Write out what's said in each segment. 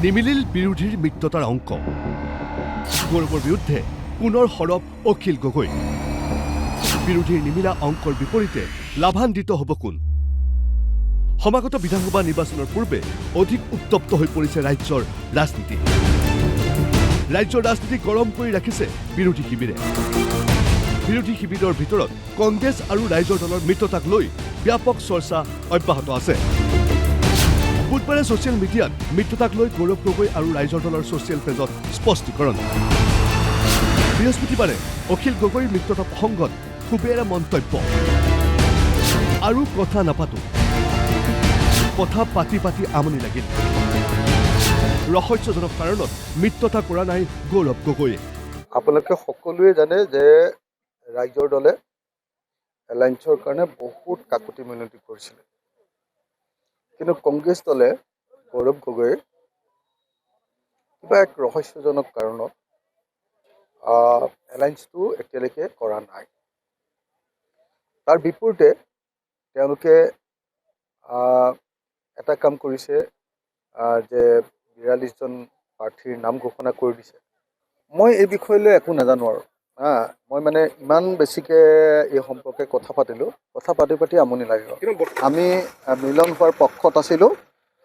নিমিলিল বিৰোধীৰ মিত্ৰতাৰ অংক গৌৰৱৰ বিৰুদ্ধে পুনৰ সৰব অখিল গগৈ বিৰোধীৰ নিমিলা অংকৰ বিপৰীতে লাভান্বিত হ'ব কোন সমাগত বিধানসভা নিৰ্বাচনৰ পূৰ্বে অধিক উত্তপ্ত হৈ পৰিছে ৰাজ্যৰ ৰাজনীতি ৰাজ্যৰ ৰাজনীতি গৰম কৰি ৰাখিছে বিৰোধী শিবিৰে বিৰোধী শিবিৰৰ ভিতৰত কংগ্ৰেছ আৰু ৰাইজৰ দলৰ মিত্ৰতাক লৈ ব্যাপক চৰ্চা অব্যাহত আছে বুধবাৰে ছ'চিয়েল মিডিয়াত মিত্ৰতাক লৈ গৌৰৱ গগৈ আৰু ৰাইজৰ দলৰ ছ'চিয়েল পেজত স্পষ্টীকৰণ বৃহস্পতিবাৰে অখিল গগৈৰ মিত্ৰতা প্ৰসংগত খুবেৰে মন্তব্য আৰু কথা নাপাতো কথা পাতি পাতি আমনি লাগিল ৰহস্যজনক কাৰণত মিত্ৰতা কৰা নাই গৌৰৱ গগৈয়ে আপোনালোকে সকলোৱে জানে যে ৰাইজৰ দলে এলায়েন্সৰ কাৰণে বহুত কাকতি মিনতি কৰিছিলে কিন্তু কংগ্ৰেছ দলে গৌৰৱ গগৈ কিবা এক ৰহস্যজনক কাৰণত এলায়েন্সটো এতিয়ালৈকে কৰা নাই তাৰ বিপৰীতে তেওঁলোকে এটা কাম কৰিছে যে ৪২জন প্ৰাৰ্থীৰ নাম ঘোষণা কৰি দিছে মই এই বিষয়লৈ একো নাজানো আৰু মই মানে ইমান বেছিকৈ এই সম্পৰ্কে কথা পাতি আমনি লাগিব আমি মিলন হোৱাৰ পক্ষত আছিলোঁ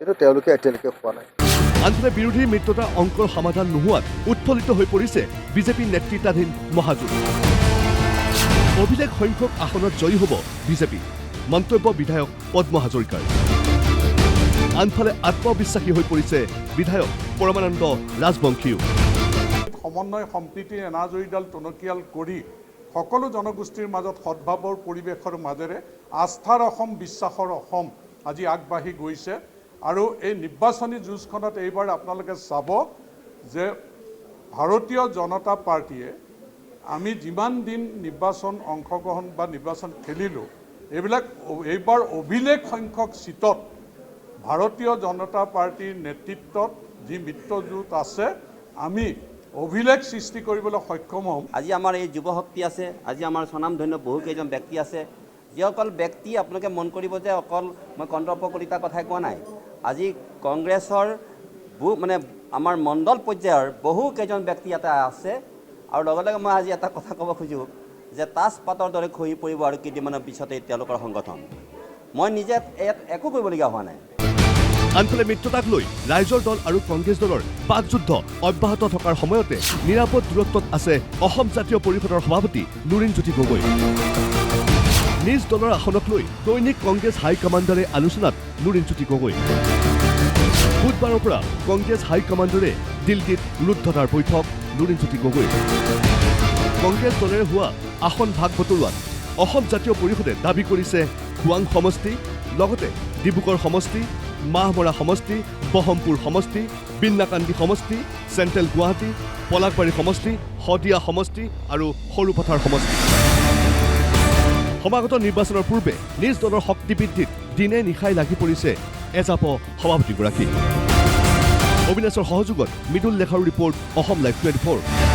কিন্তু তেওঁলোকে এতিয়ালৈকে হোৱা নাই আনফালে বিৰোধীৰ মিত্ৰতা অংকৰ সমাধান নোহোৱাত উৎফুল্লিত হৈ পৰিছে বিজেপি নেতৃত্বাধীন মহাজোঁট অভিলেখ সংখ্যক আসনত জয়ী হ'ব বিজেপি মন্তব্য বিধায়ক পদ্ম হাজৰিকাৰ আনফালে আত্মবিশ্বাসী হৈ পৰিছে বিধায়ক পৰমানন্দ ৰাজবংশীও সমন্বয় সম্প্ৰীতিৰ এনাজৰীডাল টনকিয়াল কৰি সকলো জনগোষ্ঠীৰ মাজত সদ্ভাৱৰ পৰিৱেশৰ মাজেৰে আস্থাৰ অসম বিশ্বাসৰ অসম আজি আগবাঢ়ি গৈছে আৰু এই নিৰ্বাচনী যুঁজখনত এইবাৰ আপোনালোকে চাব যে ভাৰতীয় জনতা পাৰ্টীয়ে আমি যিমান দিন নিৰ্বাচন অংশগ্ৰহণ বা নিৰ্বাচন খেলিলোঁ এইবাৰ অভিলেখ সংখ্যক চিটত ভাৰতীয় জনতা পাৰ্টীৰ নেতৃত্বত যি মিত্ৰজোঁট আছে আমি অভিলেখ সৃষ্টি কৰিবলৈ সক্ষম হ'ম আজি আমাৰ এই যুৱশক্তি আছে আজি আমাৰ স্বনামধন্য বহুকেইজন ব্যক্তি আছে যিসকল ব্যক্তি আপোনালোকে মন কৰিব যে অকল মই কন্দৰ্প কলিতাৰ কথাই কোৱা নাই আজি কংগ্ৰেছৰ মানে আমাৰ মণ্ডল পৰ্যায়ৰ বহুকেইজন ব্যক্তি ইয়াতে আছে আৰু লগে লগে মই আজি এটা কথা ক'ব খোজোঁ যে তাজপাতৰ দৰে খহি পৰিব আৰু কেইদিনমানৰ পিছতে তেওঁলোকৰ সংগঠন মই নিজে ইয়াত একো কৰিবলগীয়া হোৱা নাই আনফালে মিত্ৰতাক লৈ ৰাইজৰ দল আৰু কংগ্ৰেছ দলৰ বাকযুদ্ধ অব্যাহত থকাৰ সময়তে নিৰাপদ দূৰত্বত আছে অসম জাতীয় পৰিষদৰ সভাপতি লুৰিণজ্যোতি গগৈ নিজ দলৰ আসনক লৈ দৈনিক কংগ্ৰেছ হাইকমাণ্ডাৰে আলোচনাত লুৰিণজ্যোতি গগৈ বুধবাৰৰ পৰা কংগ্ৰেছ হাইকমাণ্ডাৰে দিল্লীত ৰুদ্ধতাৰ বৈঠক লুৰিণজ্যোতি গগৈ কংগ্ৰেছ দলেৰে হোৱা আসন ভাগ বতৰুৱাত অসম জাতীয় পৰিষদে দাবী কৰিছে খোৱাং সমষ্টি লগতে ডিব্ৰুগড় সমষ্টি মাহমৰা সমষ্টি বহমপুৰ সমষ্টি বিন্নাকান্দি সমষ্টি চেণ্ট্ৰেল গুৱাহাটী পলাকবাৰী সমষ্টি শদিয়া সমষ্টি আৰু সৰুপথাৰ সমষ্টি সমাগত নিৰ্বাচনৰ পূৰ্বে নিজ দলৰ শক্তি বৃদ্ধিত দিনে নিশাই লাগি পৰিছে এজাপ সভাপতিগৰাকী অবিনাশৰ সহযোগত মৃদুল লেখাৰ ৰিপৰ্ট অসম লাইভ 24